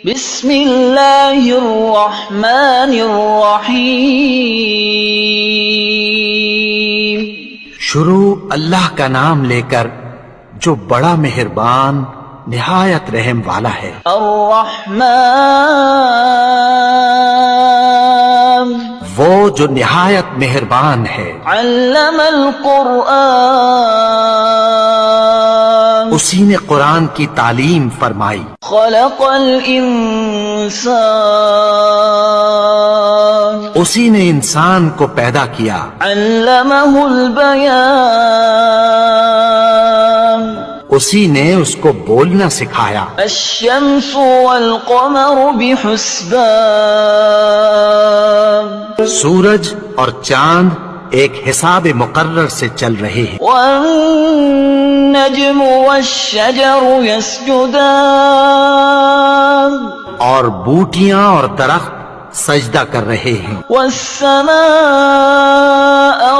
بسم اللہ الرحمن الرحیم۔ شروع اللہ کا نام لے کر جو بڑا مہربان نہایت رحم والا ہے۔ الرحمن وہ جو نہایت مہربان ہے۔ علم القرآن اسی نے قرآن کی تعلیم فرمائی۔ خلق الانسان اسی نے انسان کو پیدا کیا۔ علمہ البیان اسی نے اس کو بولنا سکھایا۔ الشمس والقمر بحسبان سورج اور چاند ایک حساب مقرر سے چل رہے ہیں۔ والنجم والشجر يسجدان اور بوٹیاں اور درخت سجدہ کر رہے ہیں۔ والسماء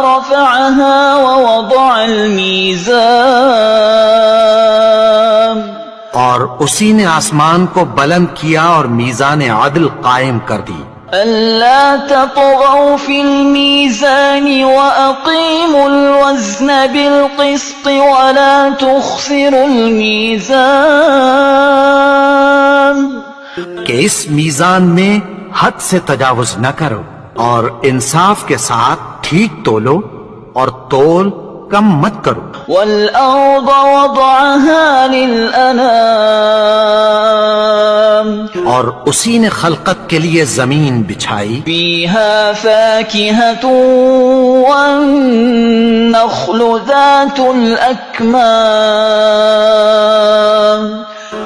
رفعها ووضع الميزان اور اسی نے آسمان کو بلند کیا اور میزان عدل قائم کر دی۔ ألا تطغوا في الميزان وأقيموا الوزن بالقسط ولا تخسروا الميزان کہ اس میزان میں حد سے تجاوز نہ کرو اور انصاف کے ساتھ ٹھیک تولو اور تول کم مت کرو۔ والأرض وضعها للأنام اور اسی نے خلقت کے لیے زمین بچھائی۔ فيها فاكهة والنخل ذات الأكمام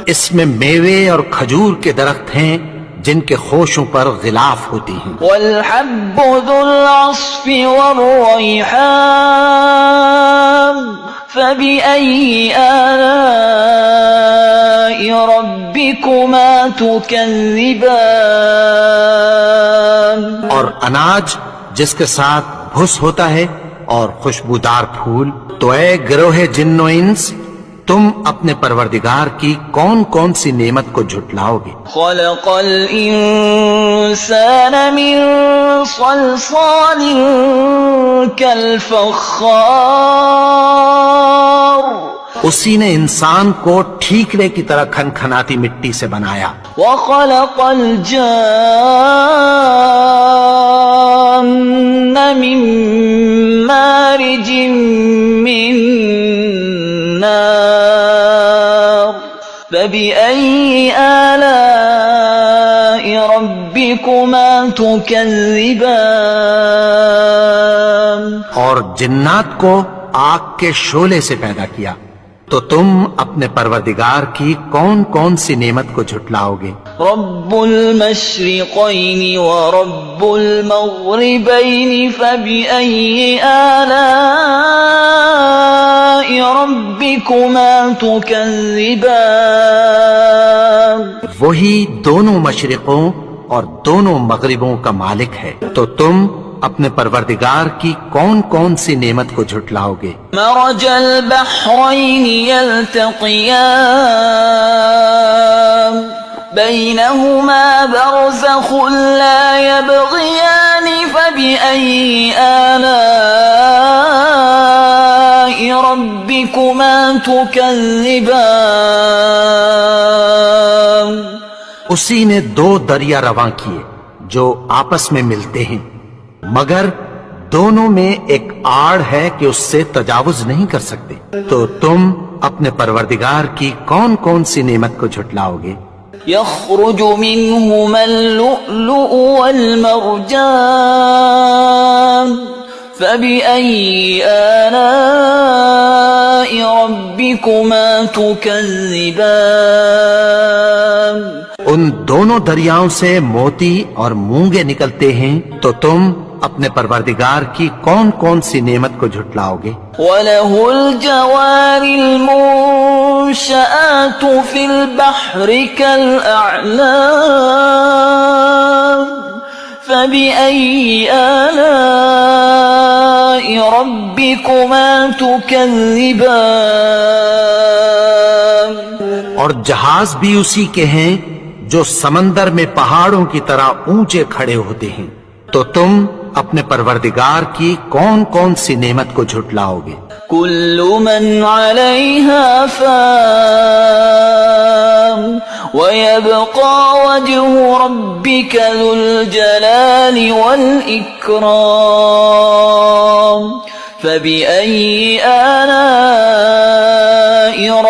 اس میں میوے اور کھجور کے درخت ہیں جن کے خوشوں پر غلاف ہوتی ہیں۔ والحب ذو العصف والريحان فبأي آلاء ربكما تكذبان اور اناج جس کے ساتھ بھس ہوتا ہے اور خوشبودار پھول۔ تو اے گروہ جن و انس، تم اپنے پروردگار کی کون کون سی نعمت کو جھٹلاؤ گے؟ خلق الإنسان من صلصال كالفخار اسی نے انسان کو ٹھیکرے کی طرح کھنکھناتی مٹی سے بنایا۔ وخلق الجان من مارج من نار فبأي آلاء ربكما تكذبان اور جنات کو آگ کے شعلے سے پیدا کیا، تو تم اپنے پروردگار کی کون کون سی نعمت کو جھٹلاؤ گے؟ رب المشرقين ورب المغربين فبأي آلاء ربكما تكذبان وہی دونوں مشرقوں اور دونوں مغربوں کا مالک ہے، تو تم اپنے پروردگار کی کون کون سی نعمت کو جھٹلاؤ گے؟ مرج البحرين يلتقيان بينهما برزخ لا يبغيان فبأي آلاء ربكما تكذبان اسی نے دو دریا رواں کیے جو آپس میں ملتے ہیں، مگر دونوں میں ایک آڑ ہے کہ اس سے تجاوز نہیں کر سکتے، تو تم اپنے پروردگار کی کون کون سی نعمت کو جھٹلاؤ گے؟ يخرج منهما اللؤلؤ والمرجان فبأي آلاء ربكما تكذبان ان دونوں دریاؤں سے موتی اور مونگے نکلتے ہیں، تو تم اپنے پروردگار کی کون کون سی نعمت کو جھٹلاؤ گے؟ وَلَهُ الْجَوَارِ الْمُنشَآتُ فِي الْبَحْرِ كَالْأَعْلَامِ فَبِأَيِّ آلَاءِ رَبِّكُمَا تُكَذِّبَانِ اور جہاز بھی اسی کے ہیں جو سمندر میں پہاڑوں کی طرح اونچے کھڑے ہوتے ہیں، تو تم اپنے پروردگار کی کون کون سی نعمت کو جھٹلاؤ گے؟ كل من عليها فان ويبقى وجه ربك ذو الجلال والإكرام فبأي آلاء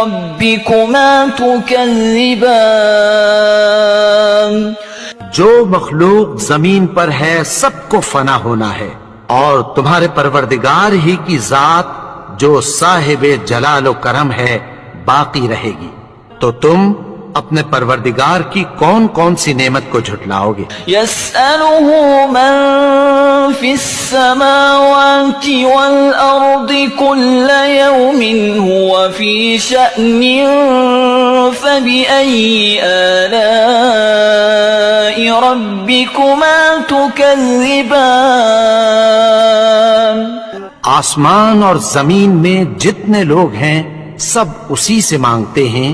ربكما تكذبان جو مخلوق زمین پر ہے سب کو فنا ہونا ہے، اور تمہارے پروردگار ہی کی ذات جو صاحب جلال و کرم ہے باقی رہے گی، تو تم اپنے پروردگار کی کون کون سی نعمت کو جھٹلاؤ گے؟ يسأله من في السماوات والأرض كل يوم هو في شأن فبأي آلاء ربكما تكذبان آسمان اور زمین میں جتنے لوگ ہیں سب اسی سے مانگتے ہیں،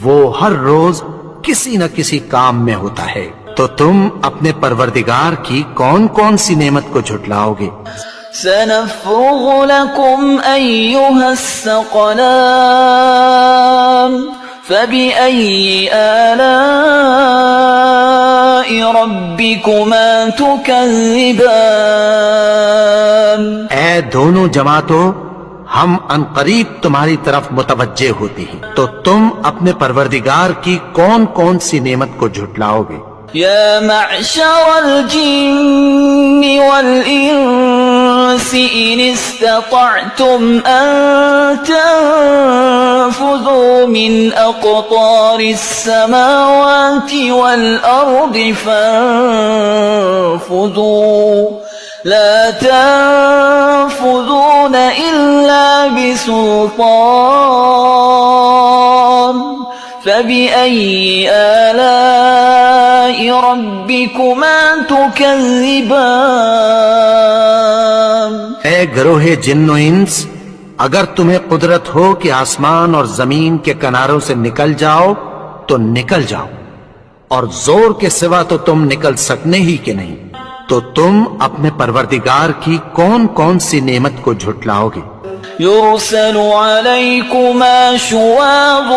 وہ ہر روز کسی نہ کسی کام میں ہوتا ہے، تو تم اپنے پروردگار کی کون کون سی نعمت کو جھٹلاؤ گے؟ سنفرغ لكم أيها الثقلان فبأي آلاء ربكما تكذبان اے دونوں جماعتوں، ہم عنقریب تمہاری طرف متوجہ ہوتے ہیں، تو تم اپنے پروردگار کی کون کون سی نعمت کو جھٹلاؤ گے؟ يا معشر الجن والإنس إن استطعتم أن تنفذوا من أقطار السماوات والأرض فانفذوا لا تنفذون إلا بسلطان فبأي آلاء ربكما تكذبان اے گروہ جن و انس، اگر تمہیں قدرت ہو کہ آسمان اور زمین کے کناروں سے نکل جاؤ تو نکل جاؤ، اور زور کے سوا تو تم نکل سکنے ہی کہ نہیں، تو تم اپنے پروردگار کی کون کون سی نعمت کو جھٹلاؤ گے؟ يرسل عليكما شواظ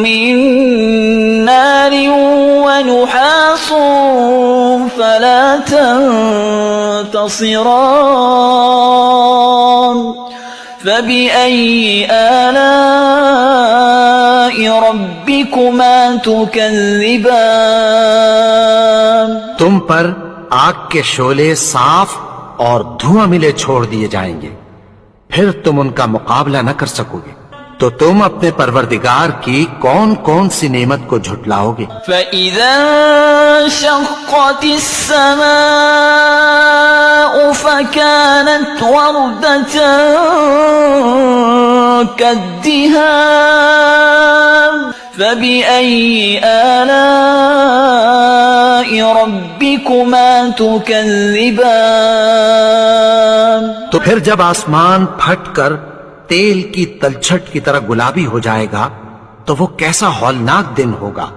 من نار ونحاس فلا تنتصران فبأي آلاء ربكما تكذبان تم پر آگ کے شعلے صاف اور دھواں ملے چھوڑ دیے جائیں گے، پھر تم ان کا مقابلہ نہ کر سکو گے، تو تم اپنے پروردگار کی کون کون سی نعمت کو جھٹلاؤ گے؟ فَإِذَا انشَقَّتِ السَّمَاءُ فَكَانَتْ وَرْدَةً كَالدِّهَانِ فَبِأَيِّ آلَاءِ رَبِّكُمَا تُكَذِّبَانِ تو پھر جب آسمان پھٹ کر تیل کی تلچھٹ کی طرح گلابی ہو جائے گا تو وہ کیسا ہولناک دن ہوگا،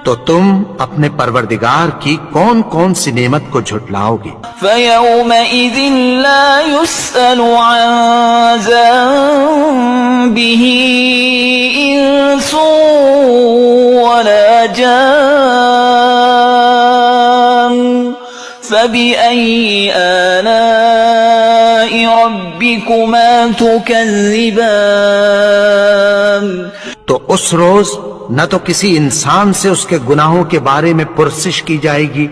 تو تم اپنے پروردگار کی کون کون سی نعمت کو جھٹلاؤ گے؟ فَيَوْمَئِذٍ لَا يُسْأَلُ عَنْ ذَنبِهِ إِنسٌ وَلَا جَانٌ فَبِأَيِّ آلَاءِ رَبِّكُمَا تُكَذِّبَانِ تو اس روز نہ تو کسی انسان سے اس کے گناہوں کے بارے میں پرسش کی جائے گی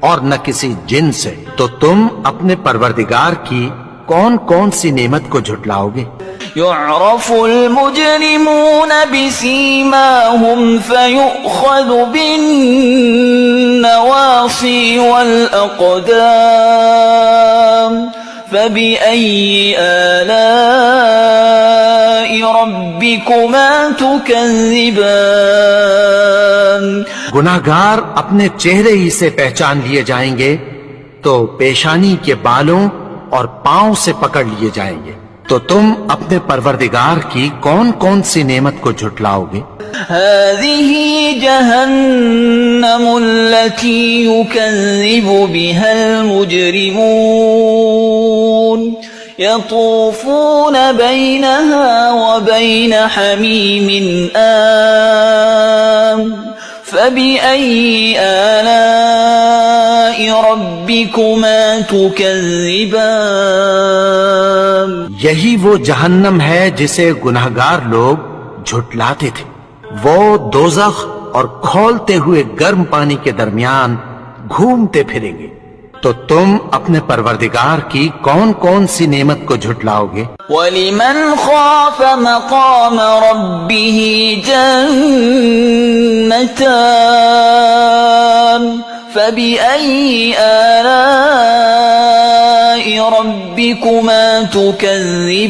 اور نہ کسی جن سے، تو تم اپنے پروردگار کی کون کون سی نعمت کو جھٹلاؤ گے؟ يعرف المجرمون بسيماهم فيؤخذ بالنواصي والأقدام فبأي آلاء ربكما تكذبان گناہگار اپنے چہرے ہی سے پہچان لیے جائیں گے، تو پیشانی کے بالوں اور پاؤں سے پکڑ لیے جائیں گے، تو تم اپنے پروردگار کی کون کون سی نعمت کو جھٹلاؤ گے؟ هذه جهنم التي يكذب بها المجرمون يطوفون بينها وبين حميم آن فبأي آلاء ربكما تكذبان یہی وہ جہنم ہے جسے گنہگار لوگ جھٹلاتے تھے، وہ دوزخ اور کھولتے ہوئے گرم پانی کے درمیان گھومتے پھریں گے۔ تو تم اپنے پروردگار کی کون کون سی نعمت کو جھٹلاؤ گے؟ وَلِمَنْ خَافَ مَقَامَ رَبِّهِ جَنَّتَانِ فَبِأَيِّ آلَاءِ رَبِّكُمَا تُكَذِّبَانِ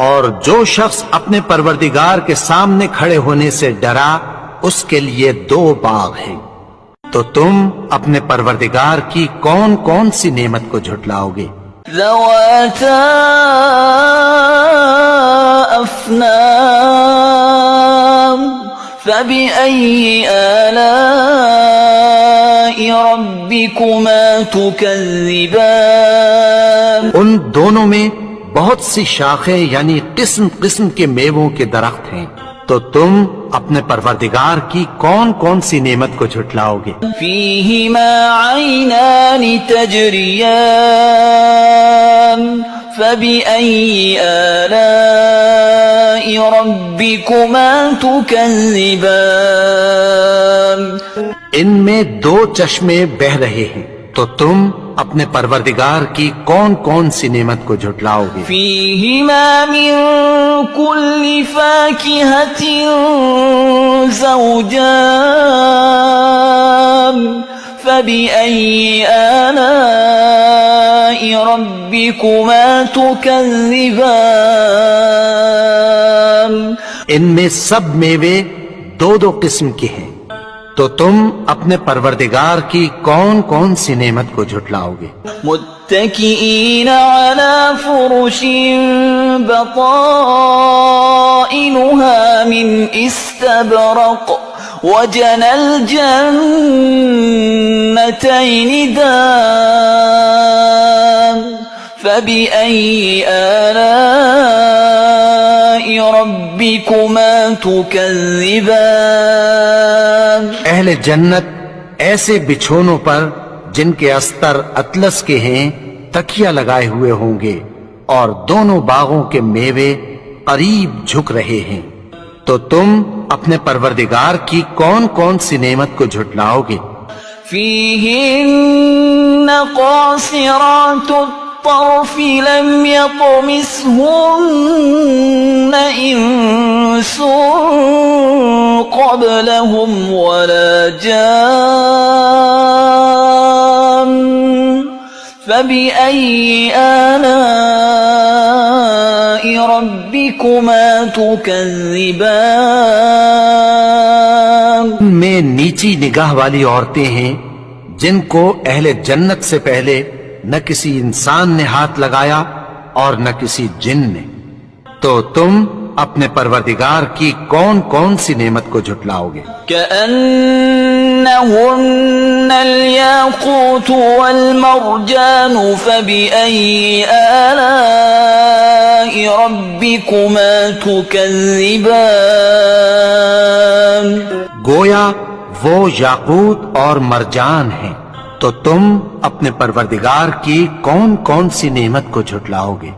اور جو شخص اپنے پروردگار کے سامنے کھڑے ہونے سے ڈرا، اس کے لیے دو باغ ہیں۔ تو تم اپنے پروردگار کی کون کون سی نعمت کو جھٹلاؤ گے؟ ذواتا افنان فبأي آلاء ربكما تكذبان ان دونوں میں بہت سی شاخیں یعنی قسم قسم کے میووں کے درخت ہیں، تو تم اپنے پروردگار کی کون کون سی نعمت کو جھٹلاؤ گے؟ فيهما عينان تجريان فبأي آلاء ربكما تكذبان ان میں دو چشمے بہ رہے ہیں، تو تم اپنے پروردگار کی کون کون سی نعمت کو جھٹلاؤ گے؟ فيهما من كل فاكهة زوجان فبأي آلاء ربكما تكذبان ان میں سب میوے دو دو قسم کے ہیں، تو تم اپنے پروردگار کی کون کون سی نعمت کو جھٹلاؤ گے؟ متكئين على فرش بطائنها من استبرق وجنى الجنتين دان فبأي آلاء ربكما تكذبان اہل جنت ایسے بچھونوں پر جن کے استر اطلس کے ہیں تکیہ لگائے ہوئے ہوں گے، اور دونوں باغوں کے میوے قریب جھک رہے ہیں، تو تم اپنے پروردگار کی کون کون سی نعمت کو جھٹلاؤ گے؟ فيهن قاصرات الطرف لم يطمثهن إنس قبلهم ولا جان فبأي آلاء ربكما تكذبان میں نیچی نگاہ والی عورتیں ہیں جن کو اہل جنت سے پہلے نہ کسی انسان نے ہاتھ لگایا اور نہ کسی جن نے، تو تم اپنے پروردگار کی کون کون سی نعمت کو جھٹلاؤ گے؟ كأنهن الياقوت والمرجان فبأي آلاء ربكما تكذبان گویا وہ یاقوت اور مرجان ہیں، تو تم اپنے پروردگار کی کون کون سی نعمت کو جھٹلاؤ گے؟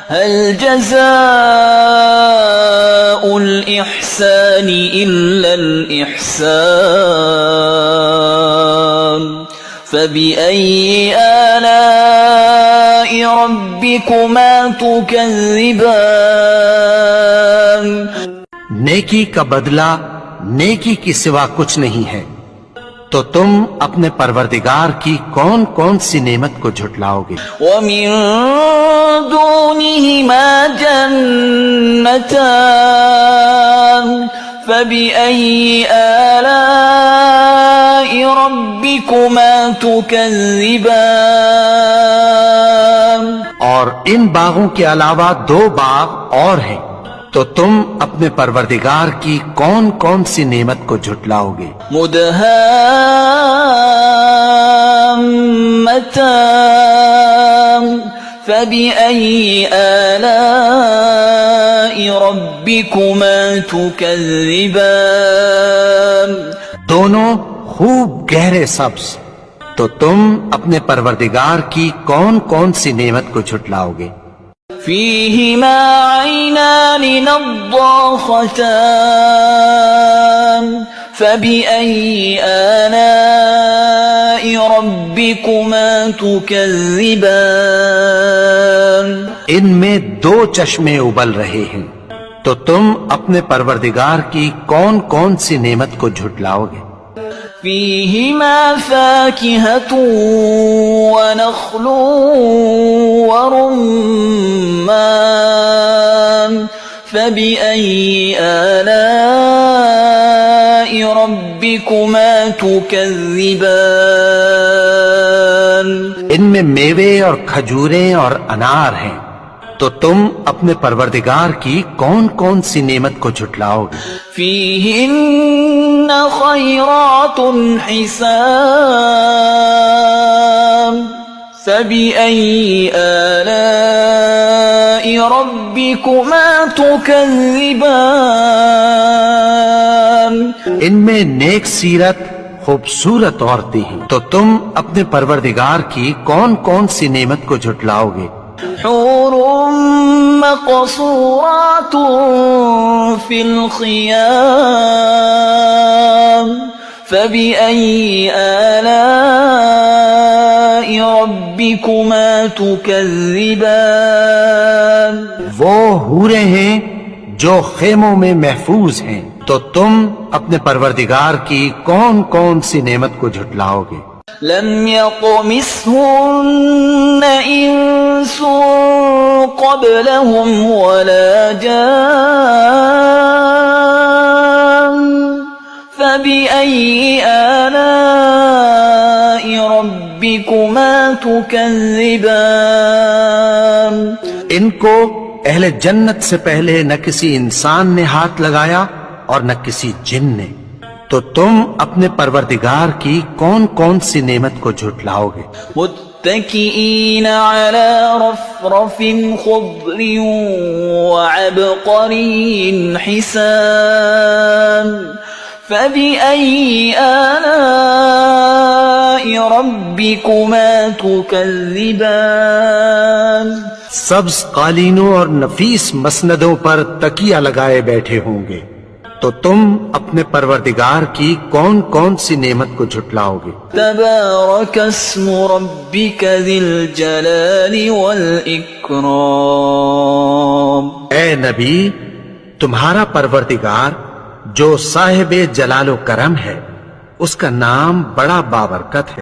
هل جزاء الإحسان إلا الإحسان فبأي آلاء ربكما تكذبان نیکی کا بدلہ نیکی کی سوا کچھ نہیں ہے، تو تم اپنے پروردگار کی کون کون سی نعمت کو جھٹلاؤ گے؟ ومن دونهما جنتان فبأي آلاء ربكما تكذبان اور ان باغوں کے علاوہ 2 باغ اور ہیں، تو تم اپنے پروردگار کی کون کون سی نعمت کو جھٹلاؤ گے؟ مدهامتان فبأي آلاء ربكما تكذبان دونوں خوب گہرے سبز، تو تم اپنے پروردگار کی کون کون سی نعمت کو جھٹلاؤ گے؟ فيهما عينان نضاختان فبأي آلاء ربكما تكذبان ان میں 2 چشمے ابل رہے ہیں، تو تم اپنے پروردگار کی کون کون سی نعمت کو جھٹلاؤ گے؟ فيهما فاكهة ونخل ورمان فبأي آلاء ربكما تكذبان ان میں میوے اور کھجوریں اور انار ہیں، تو تم اپنے پروردگار کی کون کون سی نعمت کو جھٹلاؤ گے؟ فيهن خيرات حسان فبأي آلاء ربكما تكذبان ان میں نیک سیرت خوبصورت عورتیں ہیں، تو تم اپنے پروردگار کی کون کون سی نعمت کو جھٹلاؤ گے؟ حور مقصورات في الخيام فبأي آلاء ربكما تكذبان وہ حوریں ہیں جو خیموں میں محفوظ ہیں، تو تم اپنے پروردگار کی کون کون سی نعمت کو جھٹلاؤ گے؟ لم يطمثهن إنس قبلهم ولا جان فبأي آلاء ربكما تكذبان ان کو اہل جنت سے پہلے نہ کسی انسان نے ہاتھ لگایا اور نہ کسی جن نے، تو تم اپنے پروردگار کی کون کون سی نعمت کو جھٹلاؤ گے؟ متكئين على رفرف خضر وعبقري حسان فبأي آلاء ربكما تكذبان سبز قالینوں اور نفیس مسندوں پر تکیہ لگائے بیٹھے ہوں گے، تو تم اپنے پروردگار کی کون کون سی نعمت کو جھٹلاؤ گے؟ تبارك اسم ربك ذي الجلال والإكرام اے نبی، تمہارا پروردگار جو صاحب جلال و کرم ہے، اس کا نام بڑا بابرکت ہے۔